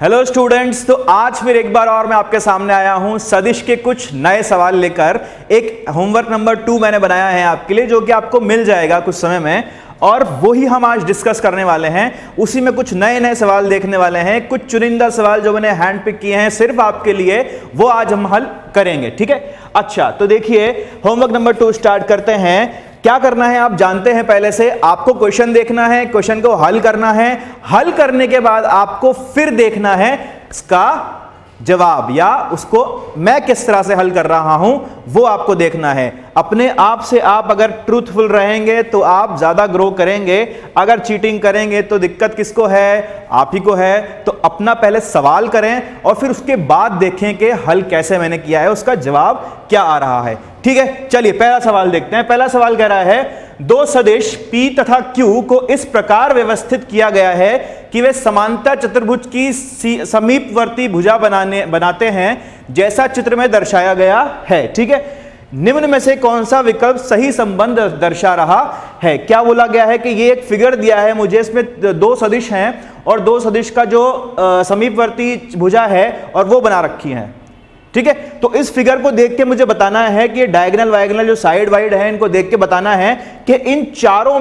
Hello students, तो आज फिर एक बार और मैं आपके सामने आया हूं सदिश के कुछ नए सवाल लेकर। एक होमवर्क नंबर 2 मैंने बनाया है आपके लिए, जो कि आपको मिल जाएगा कुछ समय में, और वही हम आज डिस्कस करने वाले हैं। उसी में कुछ नए नए सवाल देखने वाले हैं, कुछ चुनिंदा सवाल जो मैंने हैंड पिक किए हैं सिर्फ आपके लिए, वो आज हम हल करेंगे। ठीक है, अच्छा तो देखिए होमवर्क नंबर 2 स्टार्ट करते हैं। क्या करना है आप जानते हैं, पहले से आपको क्वेश्चन देखना है, क्वेश्चन को हल करना है, हल करने के बाद आपको फिर देखना है इसका जवाब, या उसको मैं किस तरह से हल कर रहा हूं वो आपको देखना है। अपने आप से आप अगर ट्रूथफुल रहेंगे तो आप ज्यादा ग्रो करेंगे, अगर चीटिंग करेंगे तो दिक्कत किसको है, आप ही को है। तो अपना पहले सवाल करें और फिर उसके बाद देखें कि हल कैसे मैंने किया है, उसका जवाब क्या आ रहा है। ठीक है, चलिए पहला सवाल देखते हैं। पहला सवाल कह रहा है दो सदिश P तथा Q को इस प्रकार व्यवस्थित किया गया है कि वे समांतर चतुर्भुज की समीपवर्ती भुजा बनाते हैं, जैसा चित्र में दर्शाया गया है। ठीक है, निम्न में से कौन सा विकल्प सही संबंध दर्शा रहा है। क्या बोला गया है कि ये एक फिगर दिया है मुझे, इसमें दो सदिश हैं और दो सदिश का जो समीपवर्ती भुजा है और वो बना रखी है। ठीक है, तो इस फिगर को देख के मुझे बताना है कि डायगोनल वायगोनल जो साइड वाइड है, इनको देख के बताना है कि इन चारों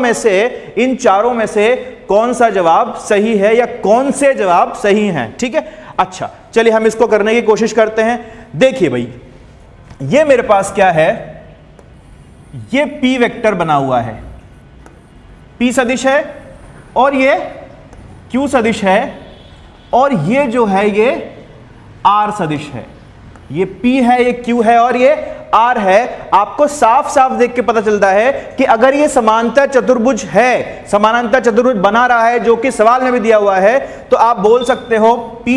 में से कौन सा जवाब सही है या कौन से जवाब सही हैं। ठीक है, अच्छा चलिए हम इसको करने की कोशिश करते हैं। देखिए भाई, ये मेरे पास क्या है, ये P वेक्टर बना हुआ है, P सदिश है और ये Q सदिश है, और ये जो है ये R सदिश है। ये P है, ये Q है और ये R है। आपको साफ साफ देख के पता चलता है कि अगर ये समांतर चतुर्भुज है, समानांतर चतुर्भुज बना रहा है, जो कि सवाल में भी दिया हुआ है, तो आप बोल सकते हो P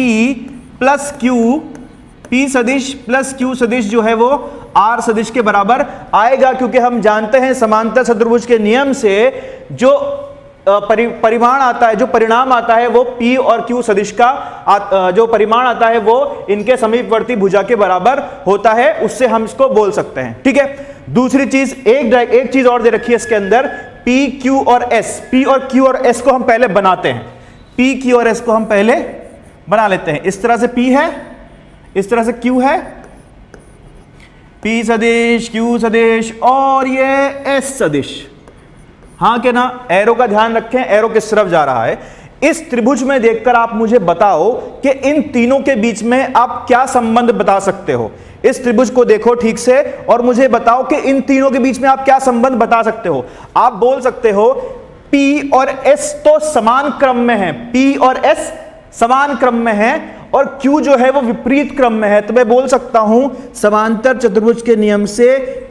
प्लस Q, P सदिश प्लस Q सदिश जो है वो R सदिश के बराबर आएगा, क्योंकि हम जानते हैं समांतर चतुर्भुज के नियम से जो परिमाण आता है, जो परिणाम आता है, वो P और Q सदिश का जो परिमाण आता है वो इनके समीपवर्ती भुजा के बराबर होता है, उससे हम इसको बोल सकते हैं। ठीक है, दूसरी चीज, एक चीज और दे रखी है इसके अंदर, P Q और S, P और Q और S को हम पहले बनाते हैं। P Q और S को हम पहले बना लेते हैं। इस तरह से P है, इस तरह से Q है, P सदिश, Q सदिश और ये S सदिश। हाँ के ना, एरो का ध्यान रखें, एरो किस तरफ जा रहा है। इस त्रिभुज में देखकर आप मुझे बताओ कि इन तीनों के बीच में आप क्या संबंध बता सकते हो। इस त्रिभुज को देखो ठीक से और मुझे बताओ कि इन तीनों के बीच में आप क्या संबंध बता सकते हो। आप बोल सकते हो P और S तो समान क्रम में है, P और S समान क्रम में है और Q जो है वो विपरीत क्रम में है, तो मैं बोल सकता हूं समांतर चतुर्भुज के नियम से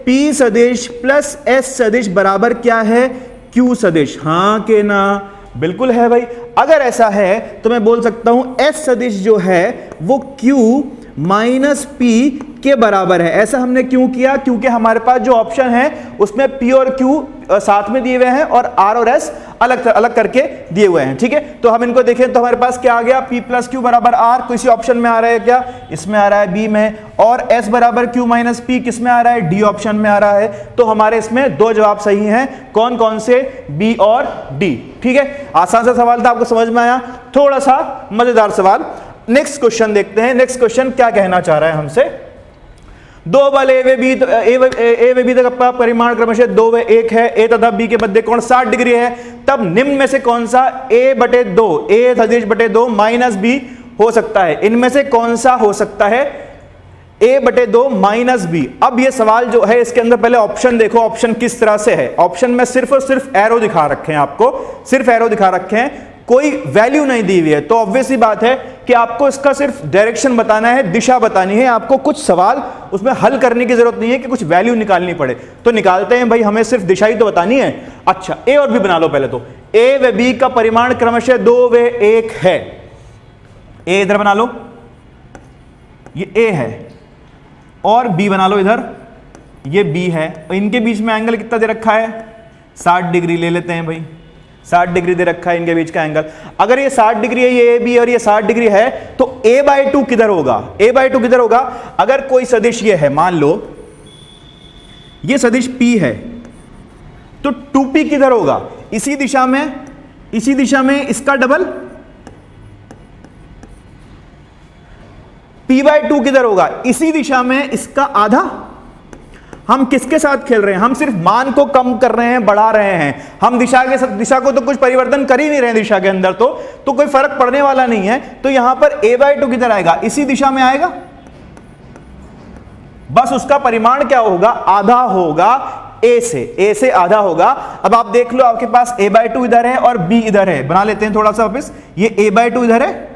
P सदिश प्लस S सदिश बराबर क्या है, Q सदिश। हाँ के ना, बिल्कुल है भाई। अगर ऐसा है तो मैं बोल सकता हूं S सदिश जो है वो Q माइनस P के बराबर है। ऐसा हमने क्यों किया, क्योंकि हमारे पास जो ऑप्शन है उसमें P और Q साथ में दिए हुए हैं और R और S अलग अलग करके दिए हुए हैं। ठीक है, तो हम इनको देखें तो हमारे पास क्या आ गया, P प्लस Q बराबर R, किसी ऑप्शन में आ रहा है क्या, इसमें आ रहा है B में, और S बराबर Q माइनस P किस में आ रहा है, D ऑप्शन में आ रहा है। तो हमारे इसमें दो जवाब सही हैं, कौन कौन से, B और D। ठीक है, आसान सा सवाल था, आपको समझ में आया, थोड़ा सा मजेदार सवाल। नेक्स्ट क्वेश्चन देखते हैं। नेक्स्ट क्वेश्चन क्या कहना चाह रहा है हमसे, दो बल ए व बी तक परिमाण क्रमशः 2 व 1 है, ए तथा बी के मध्य कोण 60 डिग्री है, तब निम्न में से कौन सा a/2, ए सदिश बटे 2 माइनस बी हो सकता है। इनमें से कौन सा हो सकता है, a/2 माइनस बी। अब ये सवाल जो है इसके अंदर पहले ऑप्शन देखो, ऑप्शन किस तरह से है। ऑप्शन में सिर्फ और सिर्फ एरो दिखा रखे हैं, आपको सिर्फ एरो दिखा रखे हैं, कोई वैल्यू नहीं दी हुई है। तो ऑब्वियस सी बात है कि आपको इसका सिर्फ डायरेक्शन बताना है, दिशा बतानी है, आपको कुछ सवाल उसमें हल करने की जरूरत नहीं है कि कुछ वैल्यू निकालनी पड़े। तो निकालते हैं भाई, हमें सिर्फ दिशा ही तो बतानी है। अच्छा, ए और बी बना लो पहले। तो ए व बी का परिमाण क्रमशः 2 व 1 है। ए इधर बना लो, ये ए है, और बी बना लो इधर, ये बी है। इनके बीच में एंगल कितना दे रखा है, 60 डिग्री ले लेते हैं भाई, 60 डिग्री दे रखा है इनके बीच का एंगल। अगर ये 60 डिग्री है, ये बी और ये 60 डिग्री है, तो a/2 किधर होगा, a/2 किधर होगा। अगर कोई सदिश ये है, मान लो ये सदिश P है, तो 2P किधर होगा, इसी दिशा में, इसी दिशा में इसका डबल, p/2 किधर होगा, इसी दिशा में, इसका आधा। हम किसके साथ खेल रहे हैं, हम सिर्फ मान को कम कर रहे हैं, बढ़ा रहे हैं, हम दिशा को तो कुछ परिवर्तन कर ही नहीं रहे हैं दिशा के अंदर, तो कोई फर्क पड़ने वाला नहीं है। तो यहां पर a/2 किधर आएगा, इसी दिशा में आएगा, बस उसका परिमाण क्या होगा, आधा होगा a से आधा होगा। अब आप देख लो, आपके पास a/2 इधर है और b इधर है, बना लेते हैं थोड़ा सा वापस, ये a/2 इधर है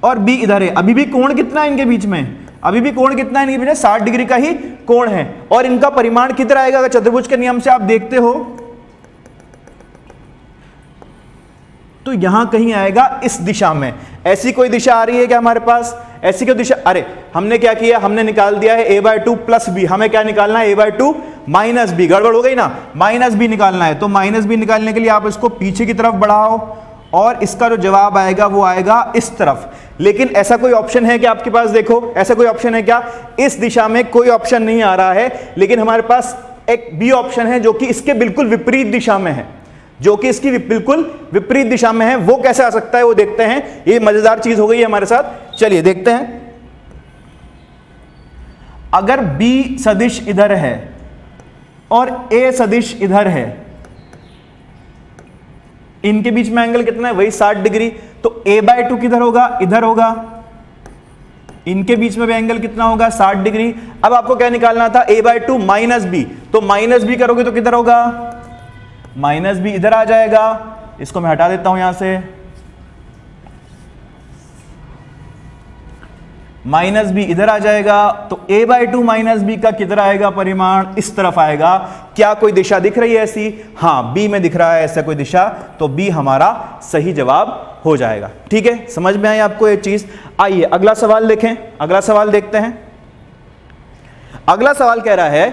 और b इधर है। अभी भी कोण कितना है इनके बीच में, अभी भी कोण कितना है इनके बीच में, 60 डिग्री का ही कोण है। और इनका परिमाण कितना आएगा, अगर चतुर्भुज के नियम से आप देखते हो तो यहां कहीं आएगा इस दिशा में। ऐसी कोई दिशा आ रही है क्या हमारे पास, ऐसी कोई दिशा, अरे हमने क्या किया, हमने निकाल दिया है a/2 प्लस b, हमें क्या निकालना है, a/2 माइनस b, गड़बड़ हो गई ना, माइनस b निकालना है। तो माइनस b निकालने के लिए आप इसको पीछे की तरफ बढ़ाओ और इसका जो जवाब आएगा वो आएगा इस तरफ। लेकिन ऐसा कोई ऑप्शन है क्या आपके पास, देखो ऐसा कोई ऑप्शन है क्या, इस दिशा में कोई ऑप्शन नहीं आ रहा है, लेकिन हमारे पास एक बी ऑप्शन है जो कि इसके बिल्कुल विपरीत दिशा में है, जो कि इसकी बिल्कुल विपरीत दिशा में है। वो कैसे आ सकता है वो देखते हैं, ये मजेदार चीज हो गई है हमारे साथ, चलिए देखते हैं। अगर b सदिश इधर है और a सदिश इधर है, इनके बीच में एंगल कितना है, वही 60 डिग्री, तो a/2 किधर होगा, इधर होगा, इनके बीच में भी एंगल कितना होगा, 60 डिग्री। अब आपको क्या निकालना था, a/2 माइनस b, तो माइनस b करोगे तो किधर होगा, माइनस b इधर आ जाएगा, इसको मैं हटा देता हूं यहां से, माइनस b इधर आ जाएगा, तो a/2 माइनस b का किधर आएगा परिमाण, इस तरफ आएगा। क्या कोई दिशा दिख रही है ऐसी, हाँ b में दिख रहा है ऐसा कोई दिशा, तो b हमारा सही जवाब हो जाएगा। ठीक है, समझ में आई आपको ये चीज। आइए अगला सवाल देखें, अगला सवाल देखते हैं। अगला सवाल कह रहा है,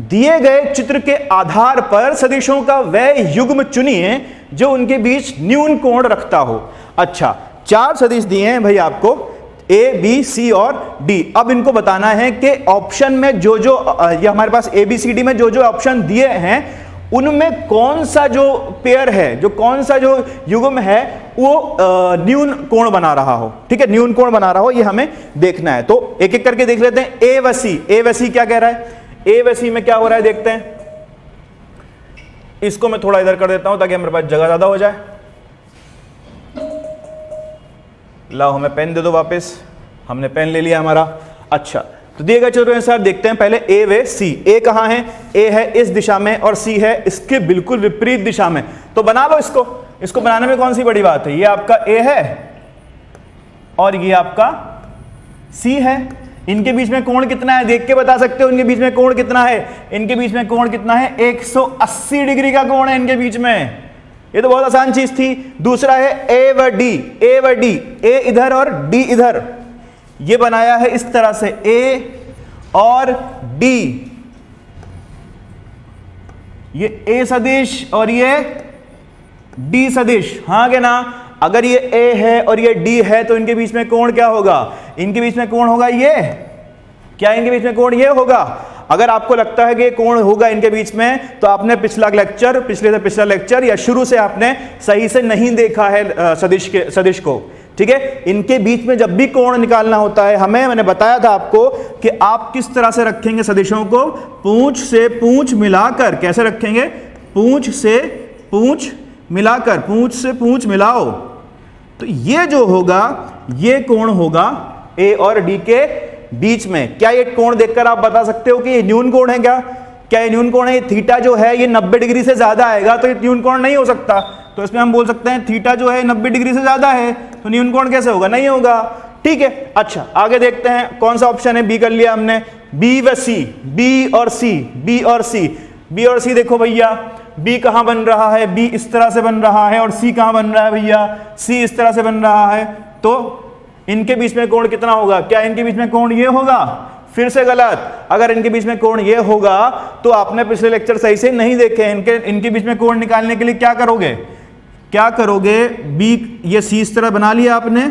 दिए गए चित्र के आधार पर सदिशों का वह युग्म चुनिए जो उनके बीच न्यून कोण रखता हो। अच्छा, 4 सदिश दिए हैं भाई आपको, A, B, C और D। अब इनको बताना है कि ऑप्शन में ये हमारे पास A, B, C, D में जो ऑप्शन दिए हैं उनमें कौन सा जो पेयर है, जो कौन सा जो युग्म है वो न्यून कोण बना रहा हो। ठीक है, न्यून कोण बना रहा हो, ये हमें देखना है। तो एक एक करके देख लेते हैं। A व C, A व C क्या कह रहा है, A व C में क्या हो रहा है देखते हैं। इसको मैं थोड़ा इधर कर देता हूं ताकि हमारे पास जगह ज्यादा हो जाए। लाओ हमें पेन दे दो वापस, हमने पेन ले लिया हमारा। अच्छा, तो दिए गए चित्र अनुसार देखते हैं पहले A व C। A कहां है, A है इस दिशा में और C है इसके बिल्कुल विपरीत दिशा में। तो बना लो इसको बनाने में कौन सी बड़ी बात है। ये आपका A है और ये आपका C है। इनके बीच में कोण कितना है देख के बता सकते हो, इनके बीच में कोण कितना है, इनके बीच में कोण कितना है, 180 डिग्री का कोण है इनके बीच में। ये तो बहुत आसान चीज थी। दूसरा है A व D, A व D, A इधर और D इधर, ये बनाया है इस तरह से A और D, ये A सदिश और ये D सदिश, हाँ के ना। अगर ये A है और ये D है तो इनके बीच में कोण क्या होगा, इनके बीच में कोण होगा ये, क्या इनके बीच में कोण ये होगा। अगर आपको लगता है कि कोण होगा इनके बीच में तो आपने पिछले से पिछला लेक्चर या शुरू से आपने सही से नहीं देखा है सदिश को। ठीक है, इनके बीच में जब भी कोण निकालना होता है मैंने बताया था आपको कि आप किस तरह से रखेंगे सदिशों को, पूंछ से पूंछ मिलाकर। कैसे रखेंगे, पूंछ से पूंछ मिलाकर, पूंछ से पूंछ मिलाओ। तो ये जो होगा ये कोण होगा A और D के बीच में। क्या ये कोण देखकर आप बता सकते हो कि ये न्यून कोण है क्या ये न्यून कोण है। थीटा जो है ये 90 डिग्री से ज्यादा आएगा तो ये न्यून कोण नहीं हो सकता। तो इसमें हम बोल सकते हैं थीटा जो है 90 डिग्री से ज्यादा है, तो न्यून कोण कैसे होगा, नहीं होगा। ठीक है, अच्छा आगे देखते हैं कौन सा ऑप्शन है। बी कर लिया हमने, बी व सी, बी और सी, बी और सी, बी और सी। देखो भैया बी कहां बन रहा है, बी इस तरह से बन रहा है, और सी कहां बन रहा है भैया, सी इस तरह से बन रहा है। तो इनके बीच में कोण कितना होगा, क्या इनके बीच में कोण ये होगा, फिर से गलत। अगर इनके बीच में कोण ये होगा तो आपने पिछले लेक्चर सही से नहीं देखे। इनके बीच में कोण निकालने के लिए क्या करोगे, बी, ये सी इस तरह बना लिया आपने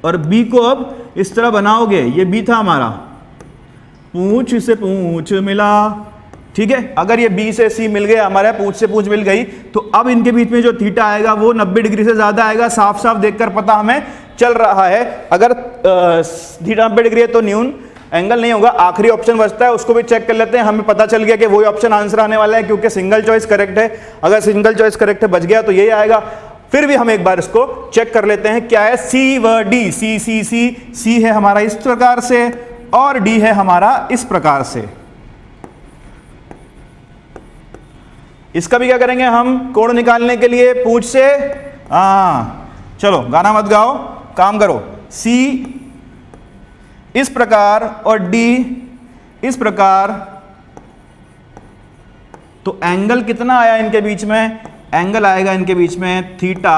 और बी को अब इस तरह बनाओगे। ये बी था हमारा, पूंछ से पूंछ मिला। ठीक है, अगर ये बी से सी मिल गया हमारे, पूंछ से पूंछ मिल गई, तो अब इनके बीच में जो थीटा आएगा वो 90 डिग्री से ज्यादा आएगा। साफ साफ देखकर पता हमें चल रहा है, अगर थीटा 90 डिग्री है तो न्यून एंगल नहीं होगा। आखिरी ऑप्शन बचता है, उसको भी चेक कर लेते हैं। हमें पता चल गया कि वही ऑप्शन आंसर आने वाला है, क्योंकि सिंगल चॉइस करेक्ट है। अगर सिंगल चॉइस करेक्ट है, बच गया तो यही आएगा। फिर भी हम एक बार इसको चेक कर लेते हैं, क्या है सी व डी। सी है हमारा इस प्रकार से और डी है हमारा इस प्रकार से। इसका भी क्या करेंगे हम, कोण निकालने के लिए पूंछ से, चलो गाना मत गाओ, काम करो। सी इस प्रकार और डी इस प्रकार, तो एंगल कितना आया इनके बीच में, एंगल आएगा इनके बीच में थीटा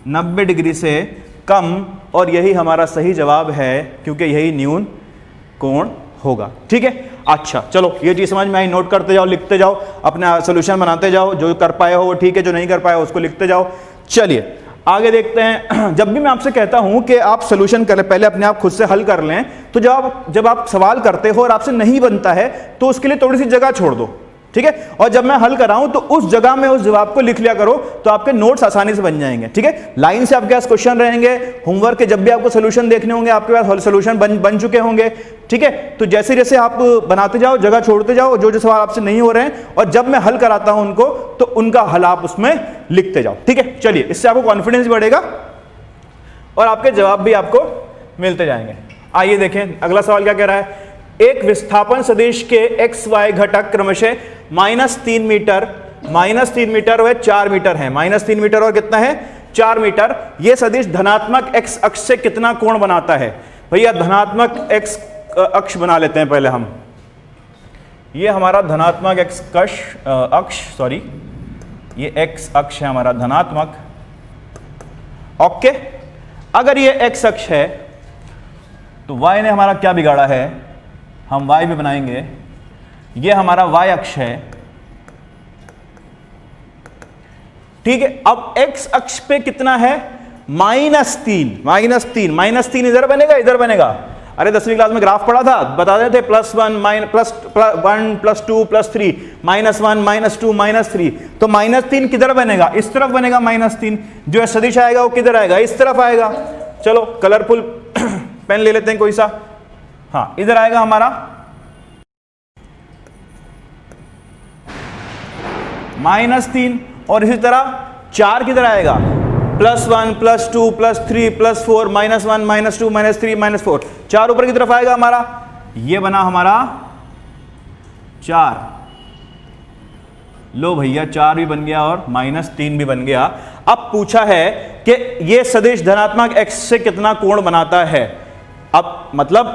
90 डिग्री से कम, और यही हमारा सही जवाब है, क्योंकि यही न्यून कोण होगा। ठीक है, अच्छा चलो ये चीज समझ में आई, नोट करते जाओ, लिखते जाओ, अपना सोल्यूशन बनाते जाओ, जो कर पाए हो वो ठीक है, जो नहीं कर पाए हो उसको लिखते जाओ। चलिए आगे देखते हैं। जब भी मैं आपसे कहता हूं कि आप सोल्यूशन करें, पहले अपने आप खुद से हल कर लें, तो जब आप सवाल करते हो और आपसे नहीं बनता है तो उसके लिए थोड़ी सी जगह छोड़ दो, ठीक है। और जब मैं हल कर रहा हूं तो उस जगह में उस जवाब को लिख लिया करो, तो आपके नोट्स आसानी से बन जाएंगे। ठीक है, लाइन से आपके पास क्वेश्चन रहेंगे, होमवर्क के जब भी आपको सोल्यूशन देखने होंगे आपके पास सोल्यूशन बन चुके होंगे। ठीक है, तो जैसे जैसे आप बनाते जाओ, जगह छोड़ते जाओ, जो जो सवाल आपसे नहीं हो रहे हैं, और जब मैं हल कराता हूं उनको, तो उनका हल आप उसमें लिखते जाओ। ठीक है, चलिए इससे आपको कॉन्फिडेंस बढ़ेगा और आपके जवाब भी आपको मिलते जाएंगे। आइए देखें अगला सवाल क्या कह रहा है। एक विस्थापन सदिश के एक्स वाई घटक क्रमशः -3 मीटर व 4 मीटर है। -3 मीटर और कितना है, 4 मीटर। यह सदिश धनात्मक एक्स अक्ष से कितना कोण बनाता है। भैया धनात्मक एक्स अक्ष बना लेते हैं पहले हम। यह हमारा धनात्मक एक्स अक्ष, सॉरी ये एक्स अक्ष है हमारा धनात्मक। ओके, अगर ये एक्स अक्ष है तो वाई ने हमारा क्या बिगाड़ा है, हम वाई भी बनाएंगे। ये हमारा वाई अक्ष है, ठीक है। अब एक्स अक्ष पे कितना है, -3 इधर बनेगा, इधर बनेगा। अरे 10वीं क्लास में ग्राफ पढ़ा था, बता देते +1 +2 +3 -1 -2 -3। तो -3 किधर बनेगा, इस तरफ बनेगा -3। जो सदिश आएगा वो किधर आएगा, इस तरफ आएगा। चलो कलरफुल पेन ले लेते हैं कोई सा, हाँ इधर आएगा हमारा -3, और इसी तरह 4 किधर आएगा, +1 +2 +3 +4 -1 -2 -3 -4। 4 ऊपर की तरफ आएगा हमारा, ये बना हमारा 4। लो भैया 4 भी बन गया और -3 भी बन गया। अब पूछा है कि ये सदिश धनात्मक x से कितना कोण बनाता है। अब मतलब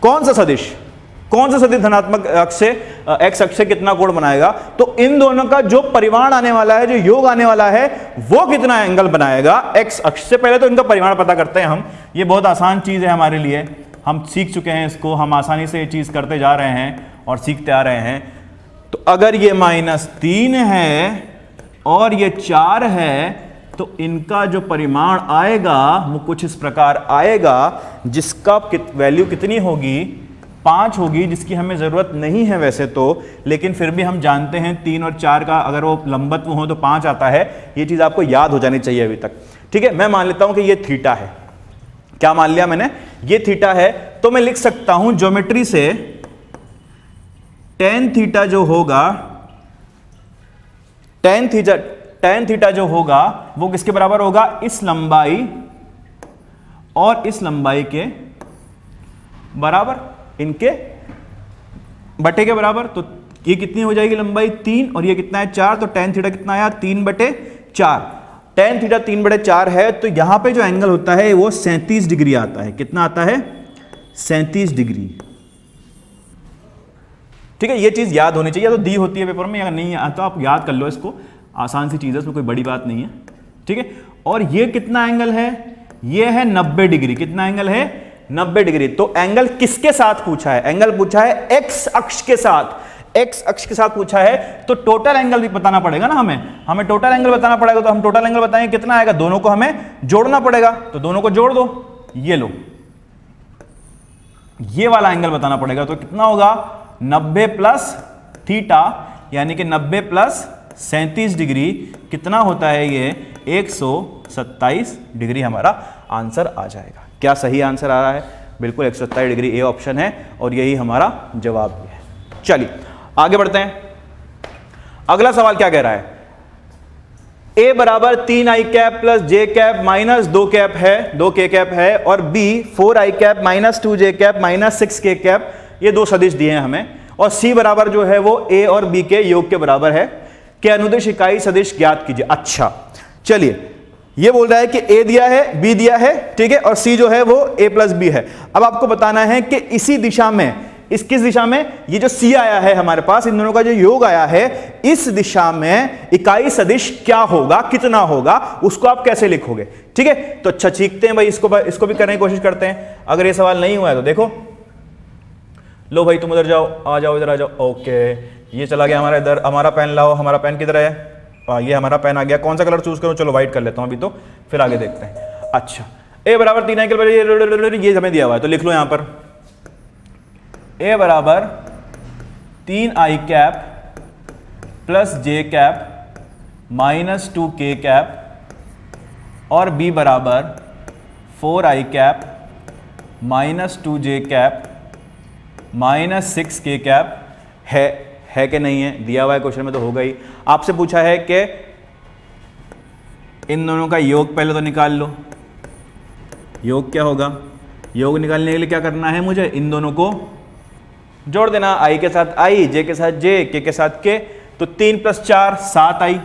कौन सा सदिश धनात्मक अक्ष से x अक्ष से कितना कोण बनाएगा, तो इन दोनों का जो परिमाण आने वाला है, जो योग आने वाला है, वो कितना एंगल बनाएगा x अक्ष से। पहले तो इनका परिमाण पता करते हैं हम, ये बहुत आसान चीज है हमारे लिए, हम सीख चुके हैं इसको, हम आसानी से ये चीज करते जा रहे हैं और सीखते आ रहे हैं। तो अगर ये -3 है और ये 4 है, तो इनका जो परिमाण आएगा वो कुछ इस प्रकार आएगा, जिसका वैल्यू कितनी होगी, 5 होगी, जिसकी हमें ज़रूरत नहीं है वैसे तो, लेकिन फिर भी हम जानते हैं 3 और 4 का अगर वो लंबत्व हो तो 5 आता है। ये चीज़ आपको याद हो जानी चाहिए अभी तक। ठीक है, मैं मान लेता हूं कि ये थीटा है। क्या मान लिया मैंने, ये थीटा है। तो मैं लिख सकता हूं ज्योमेट्री से tan थीटा जो होगा, tan थीटा जो होगा वो किसके बराबर होगा, इस लंबाई और इस लंबाई के बराबर, इनके बटे के बराबर। तो ये कितनी हो जाएगी लंबाई, 3, और ये कितना है 4। तो tan थीटा कितना आया, 3/4। tan थीटा 3/4 है, तो यहां पे जो एंगल होता है वो 37 डिग्री आता है। कितना आता है, 37 डिग्री। ठीक है, ये चीज याद होनी चाहिए, तो दी होती है पेपर में, अगर नहीं आता तो आप याद कर लो इसको, आसान सी चीज है, इसमें कोई बड़ी बात नहीं है। ठीक है, और ये कितना एंगल है, ये है 90 डिग्री। कितना एंगल है, 90 डिग्री। तो एंगल किसके साथ पूछा है, एंगल पूछा है एक्स अक्ष के साथ, एक्स अक्ष के साथ पूछा है, तो टोटल एंगल भी बताना पड़ेगा ना हमें टोटल एंगल बताना पड़ेगा। तो हम टोटल एंगल बताएंगे, कितना आएगा, दोनों को हमें जोड़ना पड़ेगा। तो दोनों को जोड़ दो, ये लो, ये वाला एंगल बताना पड़ेगा। तो कितना होगा, 90 प्लस थीटा, यानी कि 90 प्लस 37 डिग्री कितना होता है, ये 127 डिग्री हमारा आंसर आ जाएगा। क्या सही आंसर आ रहा है? बिल्कुल 170 डिग्री ए ऑप्शन है और यही हमारा जवाब भी है। चलिए आगे बढ़ते हैं। अगला सवाल क्या कह रहा है? ए बराबर 3i cap plus j cap minus 2 cap है, 2 के कैप है, और b 4i cap minus 2j cap minus 6k cap, ये दो सदिश दिए हैं हमें, और सी बराबर जो है वो ए और बी के योग के बराबर है कि अनुदिश इकाई सदिश ज्ञात कीजिए। अच्छा चलिए, ये बोल रहा है कि ए दिया है, बी दिया है, ठीक है, और सी जो है वो ए प्लस बी है। अब आपको बताना है कि इसी दिशा में, इस किस दिशा में, ये जो सी आया है हमारे पास, इन दोनों का जो योग आया है, इस दिशा में इकाई सदिश क्या होगा, कितना होगा, उसको आप कैसे लिखोगे? ठीक है, तो अच्छा सीखते हैं भाई, इसको भी करने की कोशिश करते हैं। अगर ये सवाल नहीं हुआ है तो देखो, लो भाई तुम उधर जाओ, आ जाओ इधर आ जाओ। ओके, ये चला गया हमारा इधर। हमारा पेन लाओ, हमारा पेन किधर है? ये हमारा पेन आ गया। कौन सा कलर चूज करूं? चलो व्हाइट कर लेता हूं अभी, तो फिर आगे देखते हैं। अच्छा, ए बराबर 3i के बराबर, ये हमें दिया हुआ है तो लिख लो यहां पर, ए बराबर 3i cap plus j cap minus 2k cap, और बी बराबर 4i cap minus 2j cap minus 6k cap है कि नहीं है? दिया हुआ है क्वेश्चन में तो होगा ही। आपसे पूछा है कि इन दोनों का योग पहले तो निकाल लो। योग क्या होगा? योग निकालने के लिए क्या करना है मुझे? इन दोनों को जोड़ देना, आई के साथ आई, जे के साथ जे, के साथ के, तो 3 + 4 7i,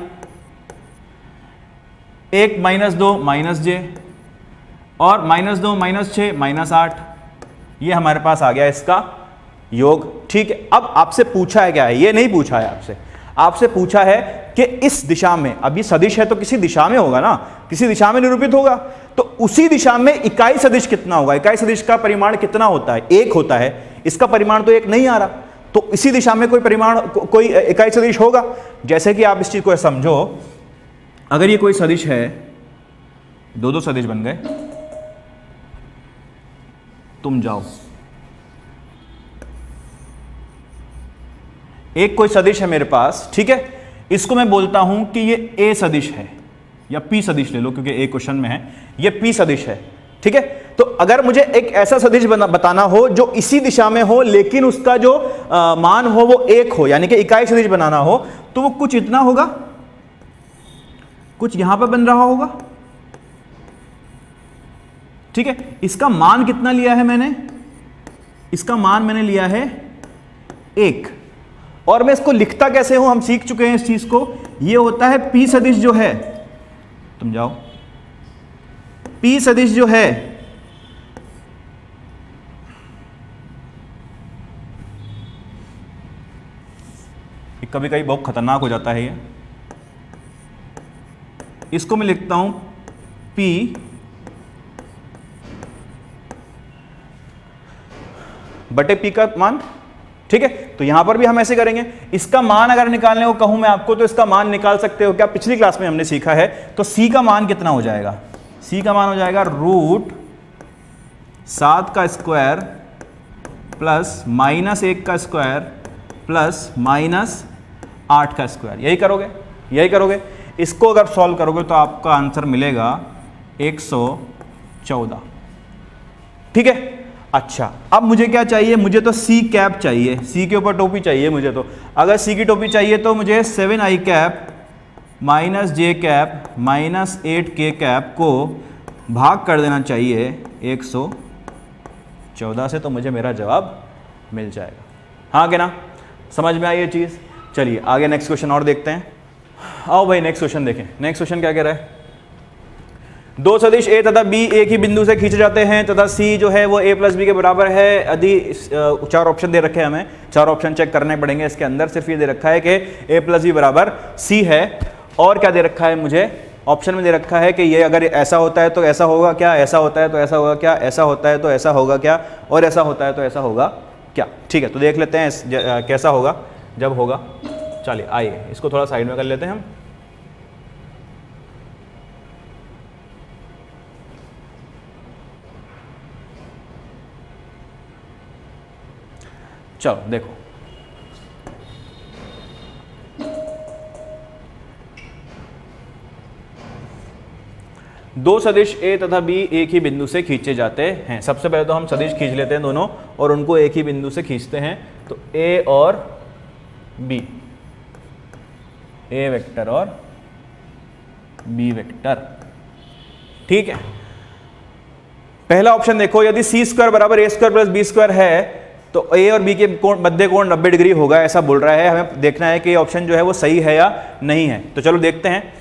1 - 2 -j, और -2 -6 -8, ये हमारे पास आ गया इसका योग। ठीक है, अब आपसे पूछा है क्या है? ये नहीं पूछा है आपसे पूछा है कि इस दिशा में, अब ये सदिश है तो किसी दिशा में होगा ना, किसी दिशा में निरूपित होगा, तो उसी दिशा में इकाई सदिश कितना होगा? इकाई सदिश का परिमाण कितना होता है? 1 होता है। इसका परिमाण तो 1 नहीं आ रहा, तो इसी दिशा में कोई परिमाण, कोई इकाई सदिश होगा। जैसे कि आप इस चीज को समझो, अगर ये कोई सदिश है, दो सदिश बन गए, तुम जाओ, एक कोई सदिश है मेरे पास, ठीक है, इसको मैं बोलता हूं कि ये ए सदिश है, या पी सदिश ले लो क्योंकि ए क्वेश्चन में है, ये पी सदिश है। ठीक है, तो अगर मुझे एक ऐसा सदिश बताना हो जो इसी दिशा में हो लेकिन उसका जो मान हो वो 1 हो, यानी कि इकाई सदिश बनाना हो, तो वो कुछ इतना होगा, कुछ यहां पर बन रहा होगा। ठीक है, इसका मान कितना लिया है मैंने? इसका मान मैंने लिया है 1, और मैं इसको लिखता कैसे हूं? हम सीख चुके हैं इस चीज को। ये होता है पी सदिश जो है, तुम जाओ, पी सदिश जो है कभी कभी बहुत खतरनाक हो जाता है ये। इसको मैं लिखता हूं P बटे P का मान। ठीक है, तो यहां पर भी हम ऐसे करेंगे। इसका मान अगर निकालने को कहूं मैं आपको, तो इसका मान निकाल सकते हो क्या? पिछली क्लास में हमने सीखा है। तो C का मान कितना हो जाएगा? C का मान हो जाएगा √7 का स्क्वायर प्लस -1 का स्क्वायर प्लस -8 का स्क्वायर। यही करोगे, यही करोगे। इसको अगर सॉल्व करोगे तो आपका आंसर मिलेगा 114। ठीक है, अच्छा, अब मुझे क्या चाहिए? मुझे तो C कैप चाहिए, C के ऊपर टोपी चाहिए मुझे। तो अगर C की टोपी चाहिए तो मुझे 7i cap -j cap -8k cap को भाग कर देना चाहिए 114 से, तो मुझे मेरा जवाब मिल जाएगा। हाँ कि ना? समझ में आई ये चीज़? चलिए आगे नेक्स्ट क्वेश्चन और देखते हैं। आओ भाई नेक्स्ट क्वेश्चन देखें। नेक्स्ट क्वेश्चन क्या कह रहा है? दो सदिश ए तथा बी एक ही बिंदु से खींचे जाते हैं तथा सी जो है वो ए प्लस बी के बराबर है यदि 4 ऑप्शन दे रखे हैं, हमें 4 ऑप्शन चेक करने पड़ेंगे इसके अंदर। सिर्फ ये दे रखा है कि ए प्लस बी बराबर सी है, और क्या दे रखा है मुझे? ऑप्शन में दे रखा है कि ये अगर ऐसा होता है तो ऐसा होगा क्या, ऐसा होता है तो ऐसा होगा क्या, ऐसा होता है तो ऐसा होगा क्या, और ऐसा होता है तो ऐसा होगा क्या। ठीक है, तो देख लेते हैं कैसा होगा जब होगा। चलिए आइए इसको थोड़ा साइड में कर लेते हैं हम। चलो देखो, दो सदिश ए तथा बी एक ही बिंदु से खींचे जाते हैं। सबसे पहले तो हम सदिश खींच लेते हैं दोनों और उनको एक ही बिंदु से खींचते हैं। तो ए और बी, ए वेक्टर और बी वेक्टर, ठीक है। पहला ऑप्शन देखो, यदि सी स्क्वायर बराबर ए स्क्वायर प्लस बी स्क्वायर है तो ए और बी के मध्य कोण 90 डिग्री होगा, ऐसा बोल रहा है। हमें देखना है कि ये ऑप्शन जो है वो सही है या नहीं है। तो चलो देखते हैं।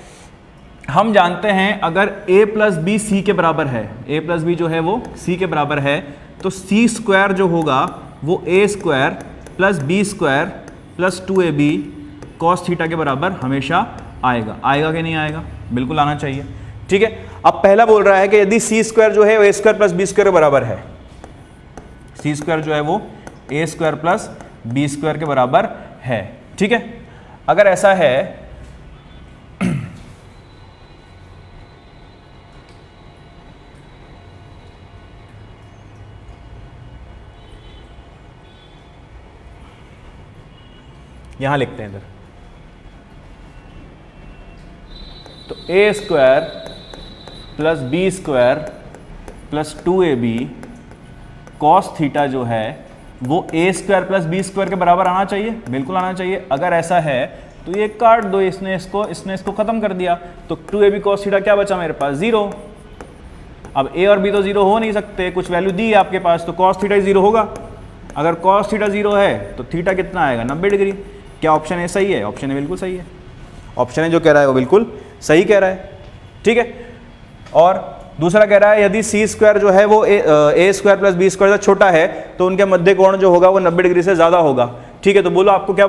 हम जानते हैं अगर a प्लस बी सी के बराबर है, a प्लस बी जो है वो c के बराबर है, तो c स्क्वायर जो होगा वो a square plus B square plus 2ab cos theta के बराबर हमेशा आएगा। आएगा कि नहीं आएगा? बिल्कुल आना चाहिए, ठीक है। अब पहला बोल रहा है कि यदि c स्क्वायर जो है वो a square plus B square के बराबर है, c स्क्वायर जो है वो a square plus B square के बराबर है, ठीक है। अगर ऐसा है यहां लिखते हैं इधर, तो A square plus B square plus 2ab cos theta जो है वो A square plus B square के बराबर आना चाहिए, बिल्कुल आना चाहिए। अगर ऐसा है तो ये काट दो, इसने इसको खत्म कर दिया, तो 2ab कॉस थीटा क्या बचा मेरे पास? 0। अब ए और बी तो 0 हो नहीं सकते, कुछ वैल्यू दी है आपके पास, तो कॉस थीटा 0 होगा। अगर कॉस थीटा 0 है तो थीटा कितना आएगा? 90 डिग्री। क्या ऑप्शन है सही है? ऑप्शन है बिल्कुल सही है। ऑप्शन है जो कह रहा है वो बिल्कुल सही कह रहा है, ठीक है। और दूसरा कह रहा है यदि सी स्क्वायर जो है वो A square plus B square से छोटा है तो उनके मध्य कोण जो होगा वो 90 डिग्री से ज्यादा होगा, ठीक है। तो बोलो आपको क्या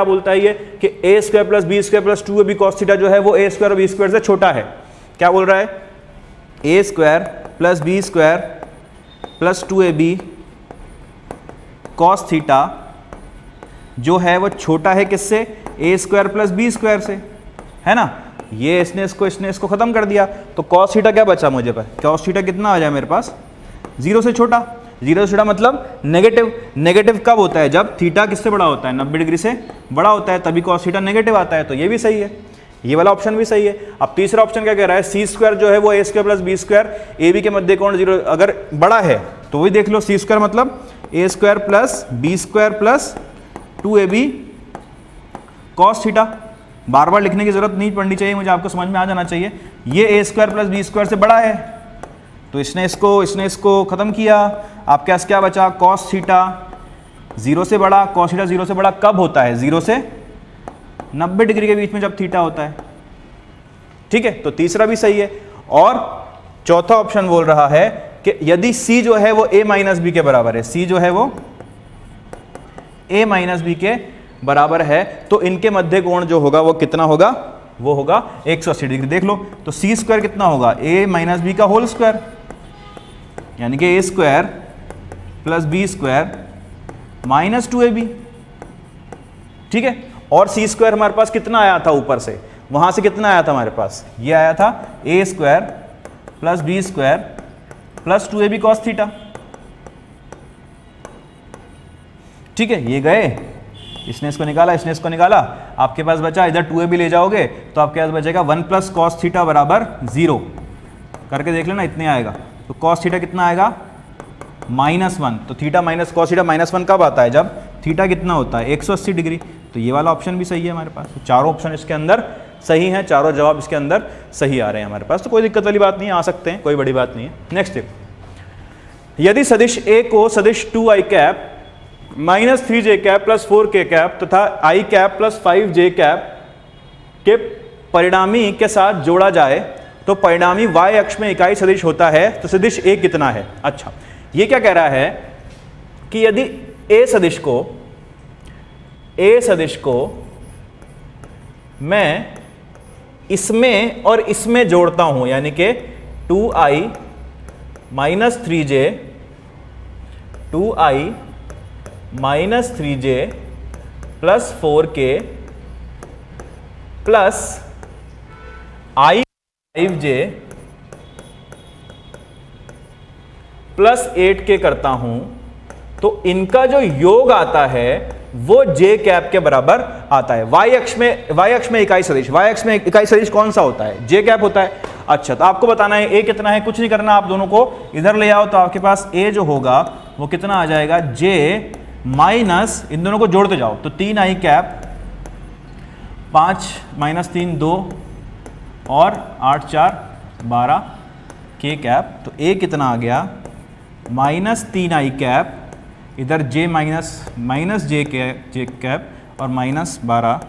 बोलता है ये कि A square plus B square plus 2ab cos theta जो है वो ए स्क्वायर और बी स्क्वायर से छोटा है। क्या बोल रहा है? A square plus B square plus 2ab cos theta जो है वो छोटा है किससे? A square plus B square से, है ना। ये इसने इसको खत्म कर दिया, तो कॉस थीटा क्या बचा मुझे पर? कॉस थीटा कितना आ जाए मेरे पास? 0 से छोटा। 0 से छोटा मतलब नेगेटिव। नेगेटिव कब होता है? जब थीटा किससे बड़ा होता है? 90 डिग्री से बड़ा होता है, तभी कॉस थीटा नेगेटिव आता है। तो ये भी सही है, ये वाला ऑप्शन भी सही है। अब तीसरा ऑप्शन क्या कह रहा है? सी स्क्वायर जो है वो A square plus B square, A B के मध्य कोण 0 अगर बड़ा है तो वही देख लो। सी स्क्वायर मतलब A square plus B square plus 2ab cos theta. बार बार लिखने की जरूरत नहीं पड़नी चाहिए, मुझे आपको समझ में आ जाना चाहिए। ये ए स्क्वायर प्लस बी स्क्वायर से बड़ा है, तो इसने इसको खत्म किया। आपके पास क्या बचा? कॉस थीटा 0 से बड़ा। कॉस थीटा 0 से बड़ा कब होता है? 0 से 90 डिग्री के बीच में जब थीटा होता है, ठीक है। तो तीसरा भी सही है। और चौथा ऑप्शन बोल रहा है कि यदि सी जो है वो a माइनस बी के बराबर है, सी जो है वो a माइनस बी के बराबर है, तो इनके मध्य कोण जो होगा वो कितना होगा? वो होगा 180 डिग्री। देख लो, तो सी स्क्वायर कितना होगा? a माइनस बी का होल स्क्वायर, यानी कि A square plus B square minus 2ab, ठीक है। और सी स्क्वायर हमारे पास कितना आया था ऊपर से? वहां से कितना आया था हमारे पास? ये आया था A square plus B square plus 2ab cos theta, ठीक है। ये गए, इसने इसको निकाला, इसने इसको निकाला, आपके पास बचा, इधर 2ab ले जाओगे तो आपके पास बचेगा 1 प्लस कॉस थीटा बराबर 0। करके देख लेना, इतने आएगा। तो कॉस थीटा कितना आएगा? -1। तो थीटा माइनस कॉस थीटा -1 कब आता है? जब थीटा कितना होता है? 180 डिग्री। तो ये वाला ऑप्शन भी सही है हमारे पास। तो चारों ऑप्शन इसके अंदर सही हैं, चारों जवाब इसके अंदर सही आ रहे हैं हमारे पास। तो कोई दिक्कत वाली बात नहीं है, आ सकते हैं, कोई बड़ी बात नहीं है। नेक्स्ट देखो, यदि सदिश ए को सदिश 2i cap minus 3j cap plus 4k cap तथा i cap plus 5j cap के परिणामी के साथ जोड़ा जाए तो परिणामी y अक्ष में इकाई सदिश होता है, तो सदिश a कितना है? अच्छा, ये क्या कह रहा है कि यदि a सदिश को मैं इसमें और इसमें जोड़ता हूं, यानी कि 2i minus 3j 2i minus 3j plus 4k plus i 5j plus 8k करता हूं, तो इनका जो योग आता है वो जे कैप के बराबर आता है। वाई अक्ष में इकाई सदिश, वाई अक्ष में इकाई सदिश कौन सा होता है? जे कैप होता है। अच्छा, तो आपको बताना है ए कितना है, कुछ नहीं करना, आप दोनों को इधर ले आओ तो आपके पास ए जो होगा वो कितना आ जाएगा, जे माइनस, इन दोनों को जोड़ते जाओ तो 3 आई कैप, 5 माइनस 3 2 और 8 4 12 के कैप। तो ए कितना आ गया, माइनस 3 आई कैप, इधर जे माइनस जे कैप और माइनस 12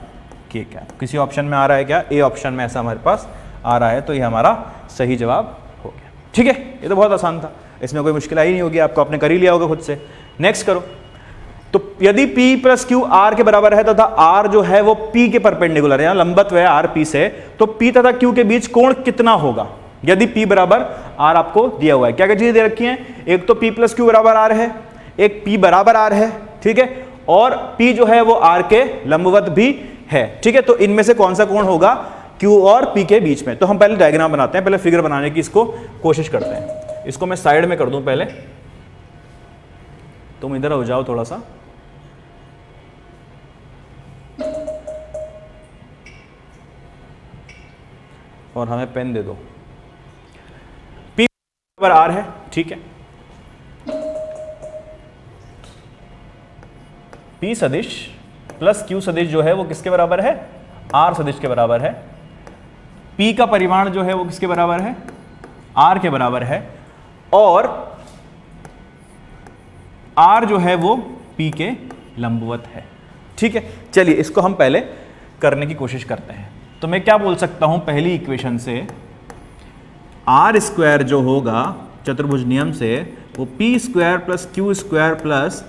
के कैप। किसी ऑप्शन में आ रहा है क्या? ए ऑप्शन में ऐसा हमारे पास आ रहा है, तो ये हमारा सही जवाब हो गया। ठीक है, ये तो बहुत आसान था, इसमें कोई मुश्किल ही नहीं होगी, आपको आपने कर ही लिया होगा खुद से। नेक्स्ट करो। तो यदि P प्लस क्यू आर के बराबर है तथा आर जो है वो P के परपेंडिकुलर है, लंबवत है आर P से, तो P तथा Q के बीच कोण कितना होगा? यदि P बराबर आर आपको दिया हुआ है, क्या क्या चीजें दे रखी हैं? एक तो P प्लस क्यू बराबर आर है, एक P बराबर आर है, ठीक है, और P जो है वो आर के लंबवत भी है। ठीक है, तो इनमें से कौन सा कोण होगा Q और P के बीच में? तो हम पहले डायग्राम बनाते हैं, पहले फिगर बनाने की इसको कोशिश करते हैं। इसको मैं साइड में कर दूं पहले, तुम इधर हो जाओ थोड़ा सा, और हमें पेन दे दो। P बराबर आर है, ठीक है, P सदिश प्लस Q सदिश जो है वो किसके बराबर है? R सदिश के बराबर है। P का परिमाण जो है वो किसके बराबर है? R के बराबर है, और R जो है वो P के लंबवत है। ठीक है, चलिए इसको हम पहले करने की कोशिश करते हैं। तो मैं क्या बोल सकता हूं पहली इक्वेशन से, आर स्क्वायर जो होगा चतुर्भुज नियम से, वो P square plus Q square plus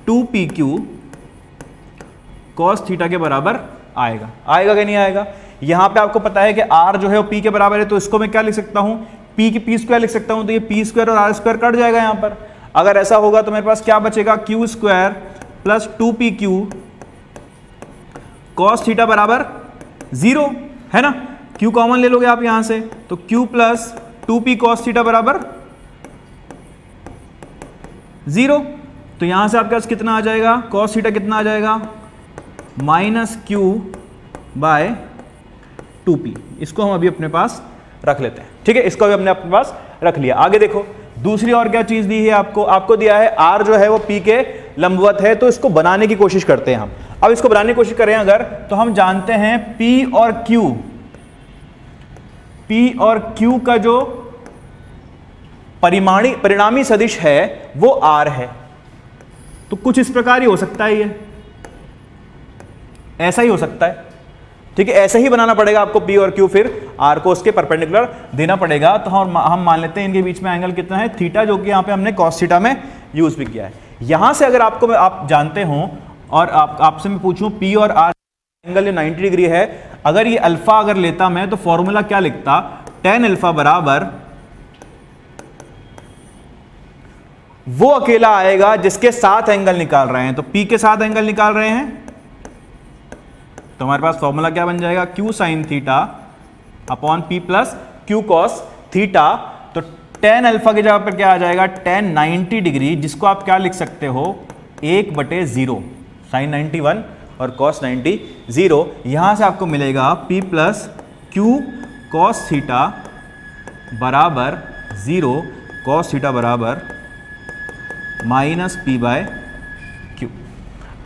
2pq cos theta के बराबर आएगा। आएगा कि नहीं आएगा? यहां पे आपको पता है कि r जो है वो p के बराबर है, तो इसको मैं क्या लिख सकता हूं, p की p स्क्वायर लिख सकता हूं, तो ये p स्क्वायर और r स्क्वायर कट जाएगा यहां पर। अगर ऐसा होगा तो मेरे पास क्या बचेगा, q square plus 2pq cos theta बराबर 0, है ना? q कॉमन ले लोगे आप यहां से, तो q plus 2p cos theta बराबर 0। तो यहां से आपके पास कितना आ जाएगा, कॉस थीटा कितना आ जाएगा, माइनस q बाय 2p। इसको हम अभी अपने पास रख लेते हैं। ठीक है, इसको भी हमने अपने पास रख लिया। आगे देखो, दूसरी और क्या चीज दी है आपको? आपको दिया है r जो है वो p के लंबवत है, तो इसको बनाने की कोशिश करते हैं हम। अब इसको बनाने की कोशिश करें अगर, तो हम जानते हैं P और Q का जो परिणामी सदिश है वो R है। तो कुछ इस प्रकार ही हो सकता है, ये ऐसा ही हो सकता है। ठीक है, ऐसा ही बनाना पड़ेगा आपको P और Q, फिर R को उसके परपेंडिकुलर देना पड़ेगा। तो हम मान लेते हैं इनके बीच में एंगल कितना है, थीटा, जो कि यहाँ पे हमने कॉस थीटा में यूज भी किया है। यहां से अगर आप जानते हो और आपसे मैं पूछूं P और R एंगल 90 डिग्री है, अगर ये अल्फा अगर लेता मैं, तो फॉर्मूला क्या लिखता, tan अल्फा बराबर वो अकेला आएगा जिसके साथ एंगल निकाल रहे हैं। तो P के साथ एंगल निकाल रहे हैं, तो हमारे पास फॉर्मूला क्या बन जाएगा, Q sine theta upon P plus Q cos theta. तो tan अल्फा की जगह पर क्या आ जाएगा, tan 90 डिग्री, जिसको आप क्या लिख सकते हो, 1/0, साइन 91 और कॉस 90 0। यहां से आपको मिलेगा P plus Q cos theta बराबर 0, कॉस थीटा बराबर माइनस P बाय Q।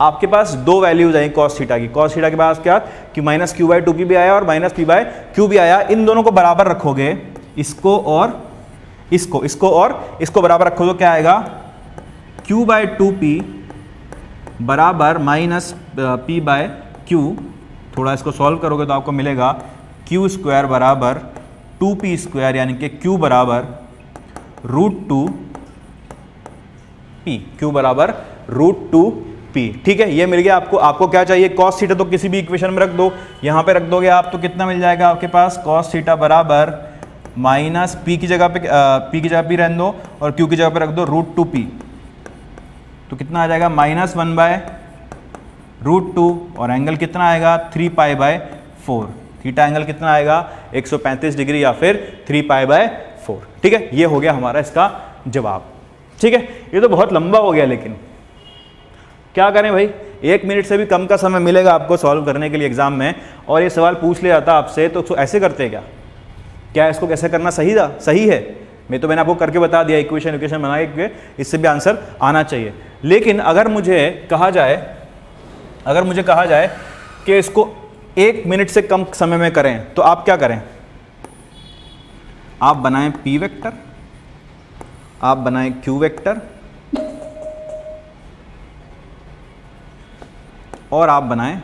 आपके पास दो वैल्यूज आई कॉस थीटा की। कॉस थीटा के पास क्या, कि माइनस Q बाय 2P भी आया और माइनस P बाय Q भी आया। इन दोनों को बराबर रखोगे, इसको और इसको बराबर रखो तो क्या आएगा, Q बाय 2P बराबर माइनस P बाय Q। थोड़ा इसको सॉल्व करोगे तो आपको मिलेगा Q स्क्वायर बराबर 2P स्क्वायर, यानी कि Q बराबर √2P, Q बराबर √2P। ठीक है, ये मिल गया आपको। आपको क्या चाहिए, कॉस थीटा, तो किसी भी इक्वेशन में रख दो, यहां पे रख दोगे आप तो कितना मिल जाएगा आपके पास, कॉस थीटा बराबर माइनस P की जगह पे P रहने दो और Q की जगह पे रख दो √2P। तो कितना आ जाएगा, -1/√2, और एंगल कितना आएगा, 3π/4। थीटा एंगल कितना आएगा, 135 डिग्री या फिर 3π/4। ठीक है, ये हो गया हमारा इसका जवाब। ठीक है, ये तो बहुत लंबा हो गया, लेकिन क्या करें भाई, 1 मिनट से भी कम का समय मिलेगा आपको सॉल्व करने के लिए एग्जाम में, और ये सवाल पूछ लिया जाता आपसे, तो ऐसे करते क्या? क्या इसको कैसे करना सही है? मैंने आपको करके बता दिया, इक्वेशन बना के, इससे भी आंसर आना चाहिए। लेकिन अगर मुझे कहा जाए कि इसको 1 मिनट से कम समय में करें, तो आप क्या करें? आप बनाएं P वेक्टर, आप बनाएं Q वेक्टर, और आप बनाएं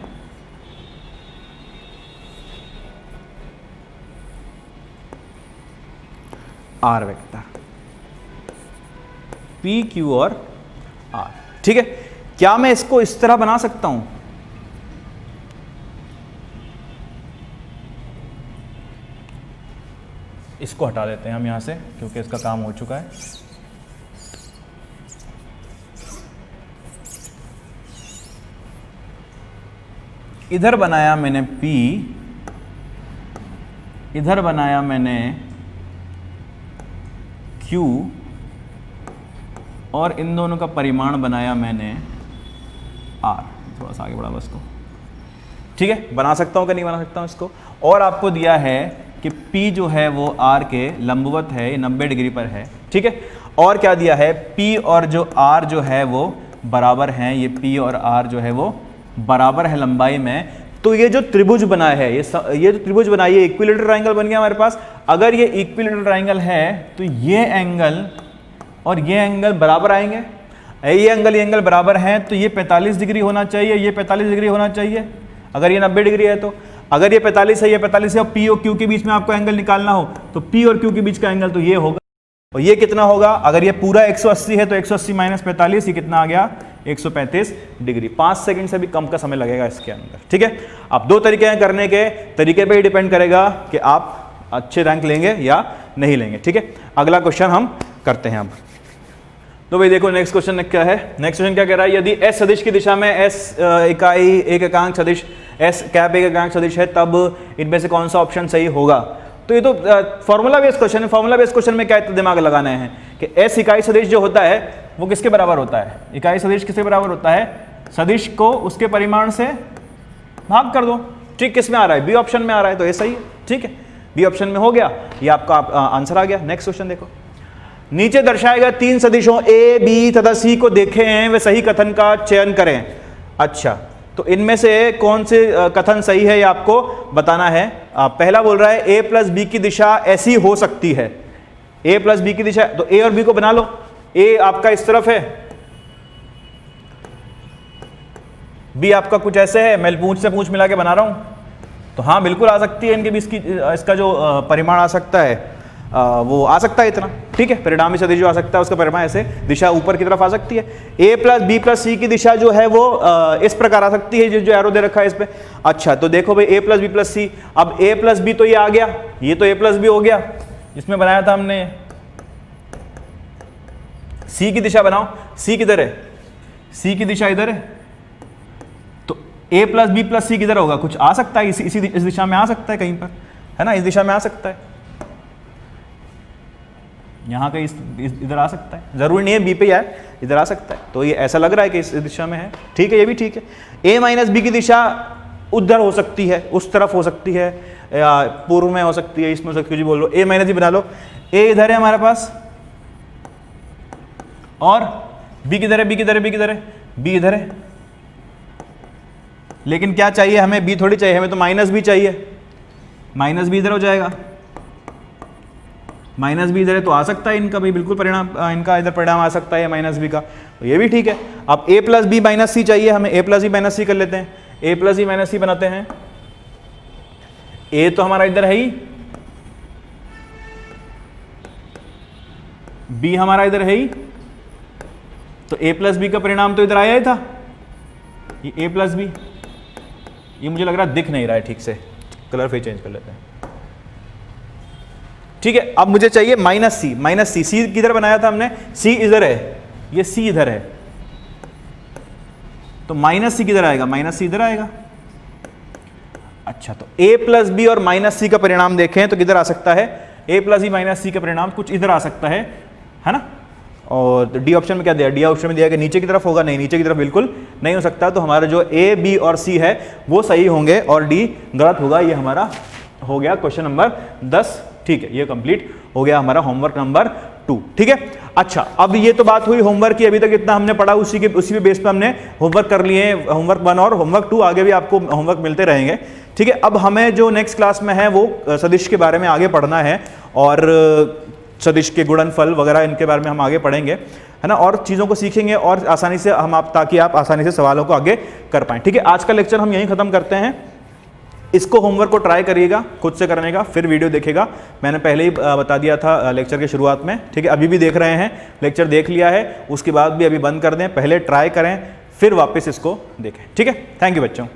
R वेक्टर, P, Q और R। ठीक है, क्या मैं इसको इस तरह बना सकता हूं? इसको हटा देते हैं हम यहां से, क्योंकि इसका काम हो चुका है। इधर बनाया मैंने P, इधर बनाया मैंने Q, और इन दोनों का परिमाण बनाया मैंने R। थोड़ा सा आगे बढ़ा बस को। ठीक है, बना सकता हूं कि नहीं बना सकता हूं इसको? और आपको दिया है कि P जो है वो R के लंबवत है, ये 90 डिग्री पर है। ठीक है, और क्या दिया है? P और जो R जो है वो बराबर हैं, ये P और R जो है वो बराबर है लंबाई में। तो ये जो त्रिभुज बना है, ये जो त्रिभुज बना, ये इक्विलेटरल ट्रायंगल बन गया हमारे पास। अगर ये इक्विलेटरल ट्रायंगल है तो ये एंगल और ये एंगल बराबर आएंगे। ये एंगल बराबर हैं, तो ये 45 डिग्री होना चाहिए, ये 45 डिग्री होना चाहिए। अगर ये 90 डिग्री है तो, अगर ये 45 है, ये 45 है, और P और Q के बीच में आपको एंगल निकालना हो, तो P और Q के बीच का एंगल तो ये होगा। और ये कितना होगा? अगर ये पूरा 180 है तो 180 माइनस 45, ये कितना आ गया? 135 डिग्री। 5 सेकंड से भी कम का समय लगेगा इसके अंदर। ठीक है, अब 2 तरीके हैं करने के, तरीके पे ही डिपेंड करेगा कि आप अच्छे रैंक लेंगे या नहीं लेंगे। ठीक है, अगला क्वेश्चन हम करते हैं अब। तो भाई देखो नेक्स्ट क्वेश्चन क्या है। नेक्स्ट क्वेश्चन क्या कह रहा है? यदि S सदिश की दिशा में S इकाई एक एकांक सदिश, S कैप एक एकांक सदिश है, तब इनमें से कौन सा ऑप्शन सही होगा? तो ये तो फॉर्मूला बेस्ड क्वेश्चन है। फॉर्मूला बेस्ड क्वेश्चन में क्या इतना दिमाग लगाना है कि S इकाई सदिश जो होता है वो किसके बराबर होता है? इकाई सदिश किसके बराबर होता है? सदिश को उसके परिमाण से भाग कर दो। ठीक, किस में आ रहा है? बी ऑप्शन में आ रहा है, तो ये सही है। ठीक है, बी ऑप्शन में हो गया, ये आपका आंसर आ गया। नेक्स्ट क्वेश्चन देखो, नीचे दर्शाए गए 3 सदिशों ए, बी तथा सी को देखे हैं, वे सही कथन का चयन करें। अच्छा, तो इनमें से कौन से कथन सही है ये आपको बताना है। पहला बोल रहा है ए प्लस बी की दिशा ऐसी हो सकती है। ए प्लस बी की दिशा, तो ए और बी को बना लो। ए आपका इस तरफ है, बी आपका कुछ ऐसे है, मैं पूंछ से पूंछ मिला के बना रहा हूं, तो हाँ बिल्कुल आ सकती है इनके बीच की, इसका जो परिमाण आ सकता है वो आ सकता है इतना। ठीक है, परिणामी सदिश जो आ सकता है उसका परिमाण ऐसे दिशा ऊपर की तरफ आ सकती है। ए प्लस बी प्लस सी की दिशा जो है वो इस प्रकार आ सकती है, जो एरो दे रखा है इस पे। अच्छा, तो देखो भाई ए प्लस बी प्लस सी, अब ए प्लस बी तो ये आ गया, ये तो ए प्लस बी हो गया, इसमें बनाया था हमने। सी की दिशा बनाओ, सी किधर है? सी की दिशा इधर है, तो ए प्लस बी प्लस सी किधर होगा? कुछ आ सकता है इस दिशा में आ सकता है कहीं पर, है ना, इस दिशा में आ सकता है, यहाँ कहीं इधर आ सकता है, जरूरी नहीं है बी पे आए, इधर आ सकता है। तो ये ऐसा लग रहा है कि इस दिशा में है। ठीक है, ये भी ठीक है। ए माइनस बी की दिशा उधर हो सकती है, उस तरफ हो सकती है, या पूर्व में हो सकती है, इसमें हो सकती है, कुछ बोल लो। ए माइनस बी बना लो। ए इधर है हमारे पास, और बी किधर है? बी किधर है? बी किधर है? बी इधर है। लेकिन क्या चाहिए हमें? बी थोड़ी चाहिए हमें, तो माइनस बी चाहिए। माइनस बी इधर हो जाएगा, माइनस बी इधर है, तो आ सकता है इनका भी बिल्कुल परिणाम, इनका इधर परिणाम आ सकता है माइनस बी का, तो ये भी ठीक है। अब ए प्लस बी माइनस सी चाहिए हमें, ए प्लस बी माइनस सी कर लेते हैं। ए प्लस बी माइनस सी बनाते हैं। ए तो हमारा इधर है ही, बी हमारा इधर है ही, तो ए प्लस बी का परिणाम तो इधर आया ही था। ये ए प्लस बी, ये मुझे लग रहा है दिख नहीं रहा है ठीक से, कलर फिर चेंज कर लेते हैं। ठीक है, अब मुझे चाहिए माइनस सी। माइनस सी, सी किधर बनाया था हमने? सी इधर है, ये सी इधर है, तो माइनस सी किधर आएगा? माइनस सी इधर आएगा। अच्छा, तो ए प्लस बी और माइनस सी का परिणाम देखें तो किधर आ सकता है? ए प्लस बी माइनस सी का परिणाम कुछ इधर आ सकता है ना। और डी ऑप्शन में क्या दिया, डी ऑप्शन में दिया कि नीचे की तरफ होगा, नहीं नीचे की तरफ बिल्कुल नहीं हो सकता, तो हमारा जो ए बी और सी है वो सही होंगे और डी गलत होगा। ये हमारा हो गया क्वेश्चन नंबर 10। ठीक है, ये कंप्लीट हो गया हमारा होमवर्क नंबर 2। ठीक है, अच्छा अब ये तो बात हुई होमवर्क की, अभी तक इतना हमने पढ़ा, उसी पे बेस पे हमने होमवर्क कर लिए, होमवर्क 1 और होमवर्क 2, आगे भी आपको होमवर्क मिलते रहेंगे। ठीक है, अब हमें जो नेक्स्ट क्लास में है वो सदिश के बारे में आगे पढ़ना है और सदिश के गुणनफल वगैरह इनके बारे में हम आगे पढ़ेंगे, है ना, और चीज़ों को सीखेंगे और आसानी से ताकि आप आसानी से सवालों को आगे कर पाएं। ठीक है, आज का लेक्चर हम यहीं ख़त्म करते हैं। इसको होमवर्क को ट्राई करिएगा खुद से करने का, फिर वीडियो देखेगा। मैंने पहले ही बता दिया था लेक्चर के शुरुआत में। ठीक है, अभी भी देख रहे हैं, लेक्चर देख लिया है, उसके बाद भी अभी बंद कर दें, पहले ट्राई करें फिर वापस इसको देखें। ठीक है, थैंक यू बच्चों।